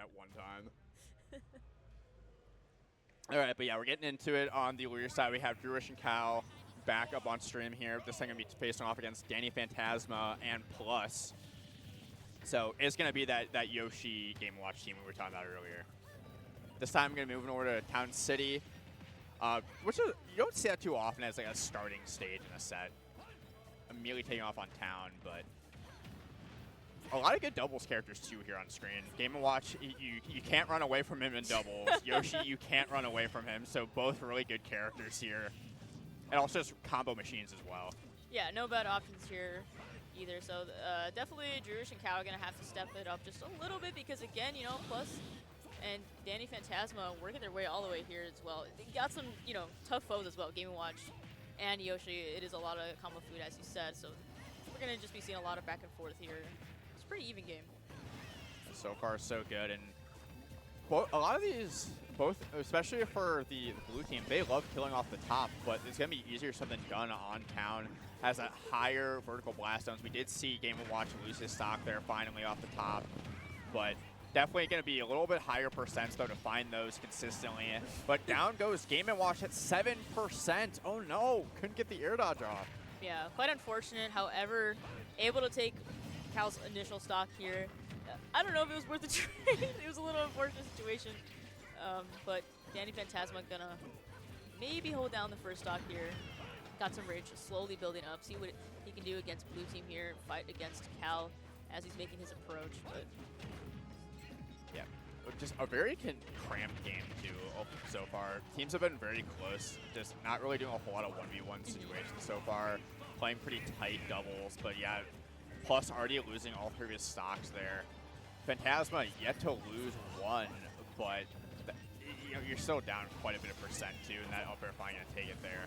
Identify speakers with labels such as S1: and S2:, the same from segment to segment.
S1: at one time. All right, but yeah, we're getting into it. On the lawyer side, we have Drewish and Cal back up on stream here. This thing going to be facing off against Danny Phantasma and Plus. So it's going to be that Yoshi Game & Watch team we were talking about earlier. This time I'm going to be moving over to Town City, which is, you don't see that too often as like a starting stage in a set. Immediately taking off on Town, but a lot of good doubles characters too here on screen. Game & Watch, you can't run away from him in doubles. Yoshi, you can't run away from him. So both really good characters here. And also just combo machines as well.
S2: Yeah, no bad options here either. So definitely Drewish and Cal are going to have to step it up just a little bit because, again, you know, Plus and Danny Phantasma working their way all the way here as well. They got some, you know, tough foes as well. Game & Watch and Yoshi, it is a lot of combo food, as you said. So we're going to just be seeing a lot of back and forth here. It's a pretty even game.
S1: So far, so good. And a lot of these, especially for the blue team, they love killing off the top, but it's going to be easier said than done on Town. Has a higher vertical blast zones. We did see Game & Watch lose his stock there finally off the top, but definitely going to be a little bit higher percents, though, to find those consistently. But down goes Game & Watch at 7%. Oh, no. Couldn't get the air dodge off.
S2: Yeah, quite unfortunate. However, able to take Cal's initial stock here. I don't know if it was worth the trade. It was a little unfortunate situation. But Danny Phantasma gonna maybe hold down the first stock here. Got some rage, slowly building up. See what he can do against blue team here. Fight against Cal as he's making his approach. But
S1: yeah, just a very cramped game too so far. Teams have been very close. Just not really doing a whole lot of 1v1 situations so far. Playing pretty tight doubles, but yeah. Plus already losing all previous stocks there. Phantasma yet to lose one, but you know, you're still down quite a bit of percent too, and that up air finally gonna take it there.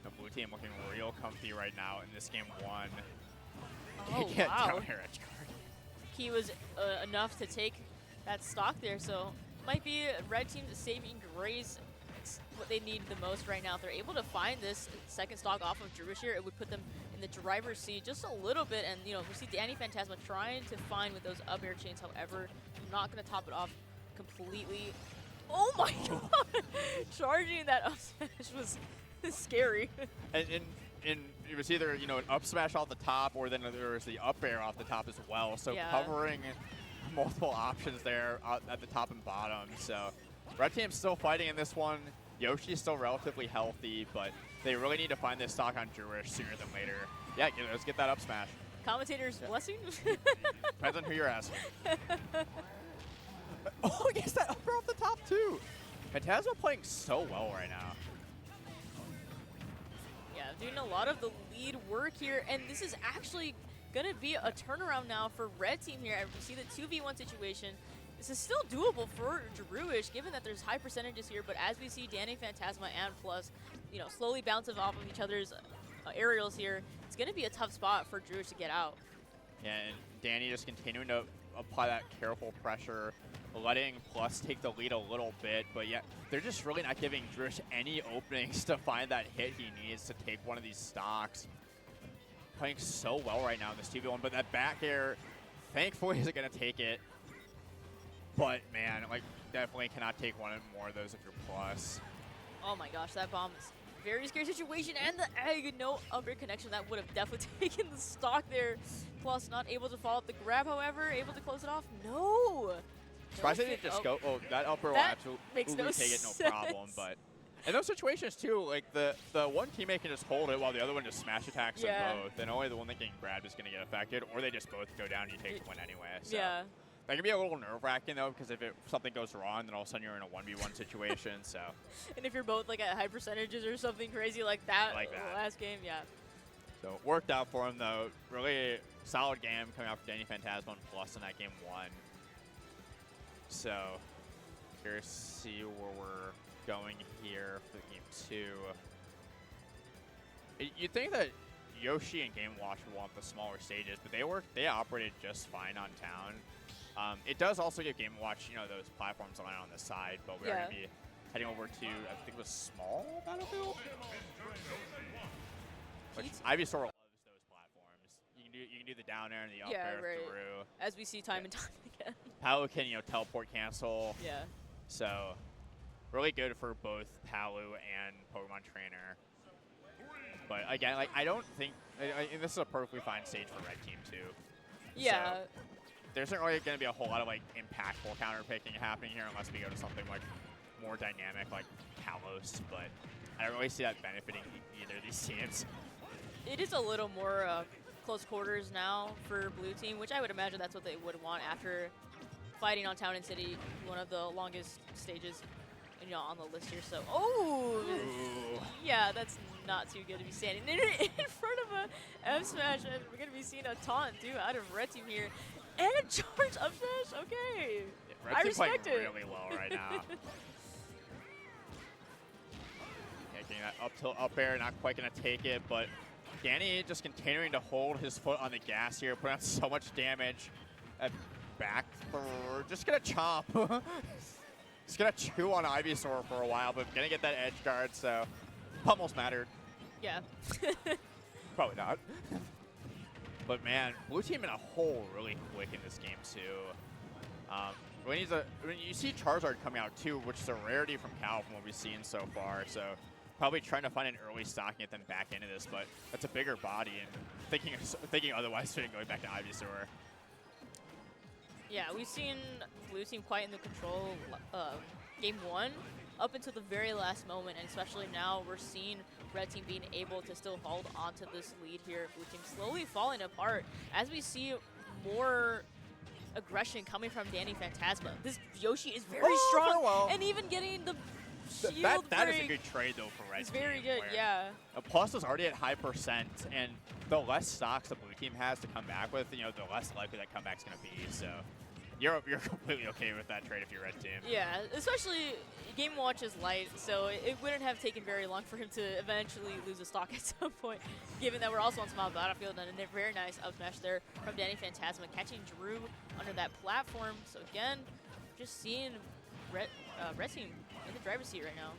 S1: The blue team looking real comfy right now in this game one.
S2: Oh,
S1: Can't
S2: wow.
S1: down air edge guard.
S2: He was enough to take that stock there, so might be red team's saving grace. It's what they need the most right now. If they're able to find this second stock off of Drewish here, it would put them in the driver's seat just a little bit. And, you know, we see Danny Phantasma trying to find with those up air chains. However, not going to top it off completely. Oh my god! Charging that up smash was scary.
S1: And it was either, you know, an up smash off the top, or then there was the up air off the top as well. So
S2: yeah.
S1: Covering multiple options there at the top and bottom. So red team's still fighting in this one. Yoshi's still relatively healthy, but they really need to find this stock on Drewish sooner than later. Yeah, let's get that up smash.
S2: Commentator's blessing?
S1: Depends on who you're asking. Oh, he gets that up air off the top too. Phantasma playing so well right now.
S2: Yeah, doing a lot of the lead work here, and this is actually going to be a turnaround now for red team here. We see the 2v1 situation. This is still doable for Drewish, given that there's high percentages here, but as we see Danny Phantasma and Plus, you know, slowly bouncing off of each other's aerials here, it's going to be a tough spot for Drewish to get out.
S1: Yeah, and Danny just continuing to apply that careful pressure, letting Plus take the lead a little bit, but yeah, they're just really not giving Drewish any openings to find that hit he needs to take one of these stocks. Playing so well right now in this 2v1, but that back air, thankfully, isn't going to take it. But, man, like, definitely cannot take one more of those if you're Plus.
S2: Oh my gosh, that bomb is a very scary situation, and the egg, no up air connection. That would have definitely taken the stock there. Plus, not able to follow up the grab, however, able to close it off. No!
S1: Surprised they didn't just go, oh, that upper will absolutely take it, no problem. But in those situations, too, like, the one teammate can just hold it while the other one just smash attacks them both. And only the one that getting grabbed is going to get affected, or they just both go down and you take the win anyway. So. Yeah. That can be a little nerve-wracking, though, because if something goes wrong, then all of a sudden you're in a 1v1 situation, so.
S2: And if you're both, like, at high percentages or something crazy like that, last game, yeah.
S1: So, worked out for him, though. Really solid game coming out for Danny Phantasma and Plus in that game one. So, curious to see where we're going here for game two. You'd think that Yoshi and Game & Watch would want the smaller stages, but they operated just fine on Town. It does also give Game & Watch, you know, those platforms lying on the side, but we're going to be heading over to, I think it was small battlefield? Which Ivysaur loves those platforms. You can do the down air and the up air through.
S2: As we see time and time again.
S1: Palu can, teleport cancel.
S2: Yeah.
S1: So really good for both Palu and Pokemon Trainer. But again, like I don't think this is a perfectly fine stage for red team too.
S2: Yeah.
S1: So there isn't really going to be a whole lot of like impactful counter picking happening here unless we go to something like more dynamic like Kalos. But I don't really see that benefiting either of these teams.
S2: It is a little more close quarters now for blue team, which I would imagine that's what they would want after fighting on Town and City, one of the longest stages, on the list here. So, yeah, that's not too good to be standing in front of a F smash, and we're gonna be seeing a taunt too out of red team here, and a charge up smash. Okay,
S1: yeah,
S2: I respect it.
S1: Really well right now. Getting that up tilt up air, not quite gonna take it, but Danny just continuing to hold his foot on the gas here, putting on so much damage. Back through, just gonna chomp. Just gonna chew on Ivysaur for a while, but gonna get that edge guard, so almost mattered.
S2: Yeah.
S1: Probably not. But man, blue team in a hole really quick in this game too. When you see Charizard coming out too, which is a rarity from Cal from what we've seen so far, so probably trying to find an early stock and get them back into this, but that's a bigger body and thinking otherwise, going back to Ivysaur.
S2: Yeah, we've seen blue team quite in the control game 1 up until the very last moment, and especially now we're seeing red team being able to still hold onto this lead here. Blue team slowly falling apart as we see more aggression coming from Danny Phantasma. This Yoshi is very strong, and even getting the shield
S1: that
S2: break.
S1: is a good trade though for red
S2: It's
S1: team.
S2: very good, yeah.
S1: Plus is already at high percent, and the less stocks the blue team has to come back with, the less likely that comeback's going to be. So you're completely okay with that trade if you're red team.
S2: Yeah, especially Game Watch is light, so it wouldn't have taken very long for him to eventually lose a stock at some point, given that we're also on small battlefield, and a very nice up smash there from Danny Phantasma, catching Drew under that platform. So again, just seeing red team in the driver's seat right now.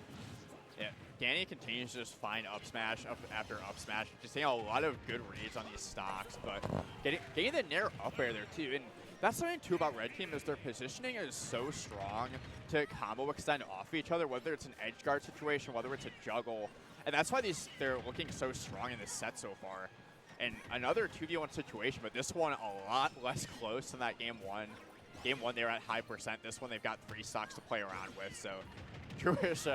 S1: Yeah, Danny continues to just find up smash after up smash, just seeing a lot of good reads on these stocks, but getting the nair up air there too. And that's something too about red team is their positioning is so strong to combo extend off each other, whether it's an edge guard situation, whether it's a juggle, and that's why they're looking so strong in this set so far. And another 2v1 situation, but this one a lot less close than that game 1. Game 1 they were at high percent. This one they've got 3 stocks to play around with. So Drewish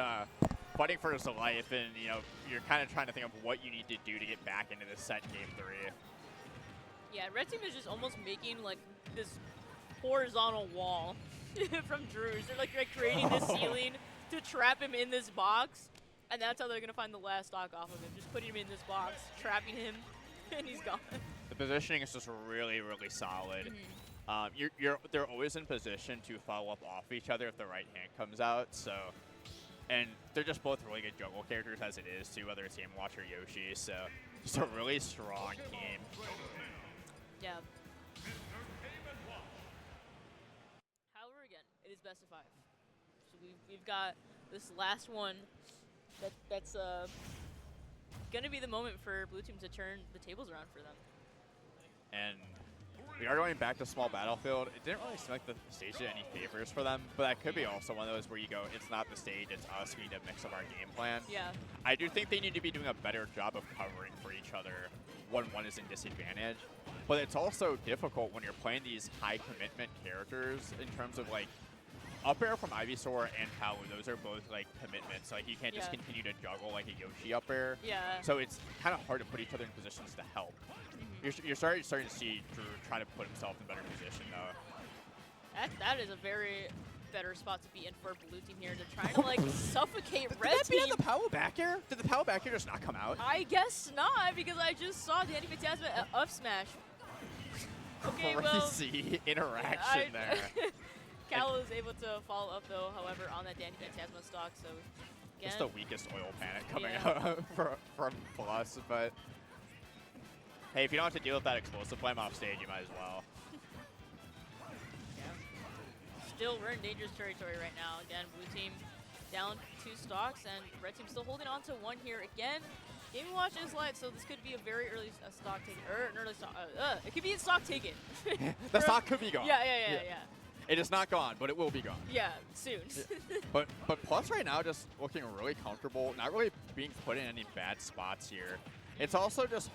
S1: fighting for his life, and you're kind of trying to think of what you need to do to get back into this set in game 3.
S2: Yeah, red team is just almost making like this horizontal wall from Drewish. They're like creating this ceiling to trap him in this box, and that's how they're gonna find the last stock off of him. Just putting him in this box, trapping him, and he's gone.
S1: The positioning is just really, really solid. They're always in position to follow up off each other if the right hand comes out. So, and they're just both really good juggle characters as it is too, whether it's Game Watch or Yoshi. So, just a really strong team.
S2: Yeah. However, again, it is best of 5. So we've got this last one that's gonna be the moment for blue team to turn the tables around for them.
S1: And we are going back to small battlefield. It didn't really seem like the stage did any favors for them, but that could be also one of those where you go, it's not the stage, it's us, we need to mix up our game plan.
S2: Yeah.
S1: I do think they need to be doing a better job of covering for each other when one is in disadvantage. But it's also difficult when you're playing these high commitment characters in terms of like up air from Ivysaur and Palu. Those are both like commitments. Like you can't just continue to juggle like a Yoshi up air.
S2: Yeah.
S1: So it's kind of hard to put each other in positions to help. You're starting to see Drew try to put himself in a better position though.
S2: That is a very better spot to be in for blue team here. They're trying to like suffocate red
S1: Did that be
S2: team.
S1: on the Palu back air? Did the Palu back air just not come out?
S2: I guess not, because I just saw Danny Phantasma up smash. Okay,
S1: Crazy interaction there.
S2: Cal is able to follow up though, however, on that Danny Phantasma stock. So again,
S1: just the weakest oil panic coming out from Plus, but hey, if you don't have to deal with that explosive flame off stage, you might as well.
S2: Yeah. Still, we're in dangerous territory right now. Again, blue team down 2 stocks, and red team still holding on to 1 here again. Game Watch is light, so this could be a very early stock taken. Or an early stock. It could be a stock taken.
S1: The stock could be gone.
S2: Yeah.
S1: It is not gone, but it will be gone.
S2: Yeah, soon.
S1: But Plus right now just looking really comfortable, not really being put in any bad spots here. It's also just,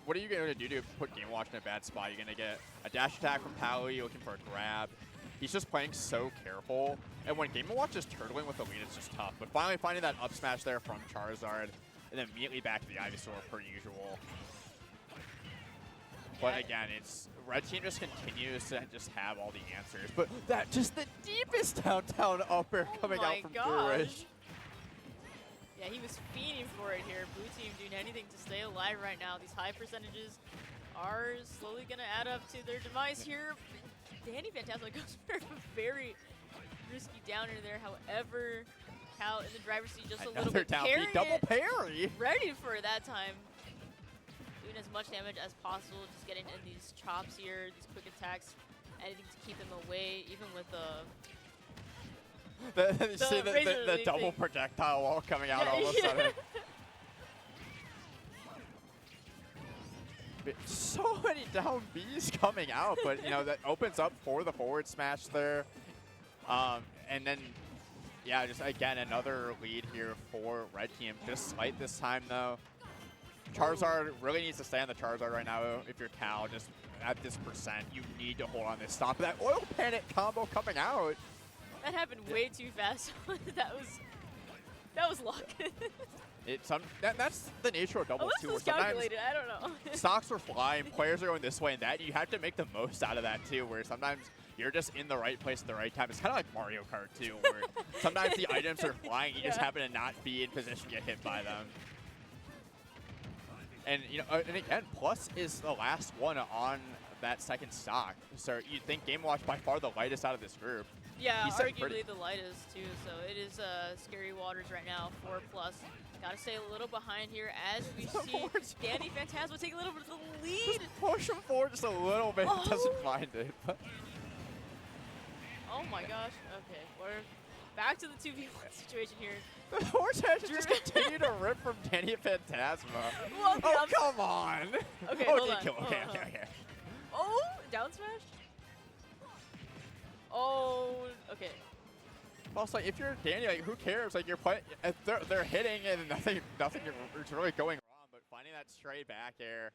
S1: what are you going to do to put Game Watch in a bad spot? You're going to get a dash attack from Palu, you're looking for a grab. He's just playing so careful. And when Game Watch is turtling with the lead, it's just tough. But finally finding that up smash there from Charizard, and then immediately back to the Ivysaur per usual. But again, it's Red Team just continues to just have all the answers. But that just the deepest downtown up air coming out from Drewish.
S2: Yeah, he was fiending for it here. Blue Team doing anything to stay alive right now. These high percentages are slowly going to add up to their demise here. Danny Phantasma goes for a very risky downer there. However, Cal in the driver's seat just a little bit carrying
S1: double parry.
S2: Ready for it that time. Doing as much damage as possible, just getting in these chops here, these quick attacks, anything to keep them away, even with
S1: you see the double projectile wall coming out all of a sudden. So many down Bs coming out, but you know that opens up for the forward smash there. And then, yeah, just again another lead here for Red Team. Just slight this time though. Charizard really needs to stay on the Charizard right now. If you're Cal, just at this percent, you need to hold on this. Stop that oil panic combo coming out.
S2: That happened way too fast. that was luck.
S1: That's the nature of doubles too.
S2: Unless it was calculated, I don't know.
S1: Stocks were flying, players are going this way and that. You have to make the most out of that too, where sometimes you're just in the right place at the right time. It's kind of like Mario Kart too, where sometimes the items are flying, you just happen to not be in position to get hit by them. And you know, and again, Plus is the last one on that second stock. So you'd think Game Watch by far the lightest out of this group.
S2: Yeah, arguably the lightest too. So it is scary waters right now for Plus. Gotta stay a little behind here as we see Danny Phantasma take a little bit of the lead.
S1: Just push him forward just a little bit.
S2: Oh.
S1: Doesn't find it.
S2: Oh my gosh. Okay, we're back to the 2v1 situation here.
S1: The horse heads just continue to rip from Danny Phantasma.
S2: Well,
S1: oh, come on.
S2: Okay,
S1: oh,
S2: hold on.
S1: Okay.
S2: Oh, down smash? Oh, okay.
S1: Also, if you're Danny, like, who cares? Like, you're playing, they're hitting and nothing is really going wrong. But finding that straight back air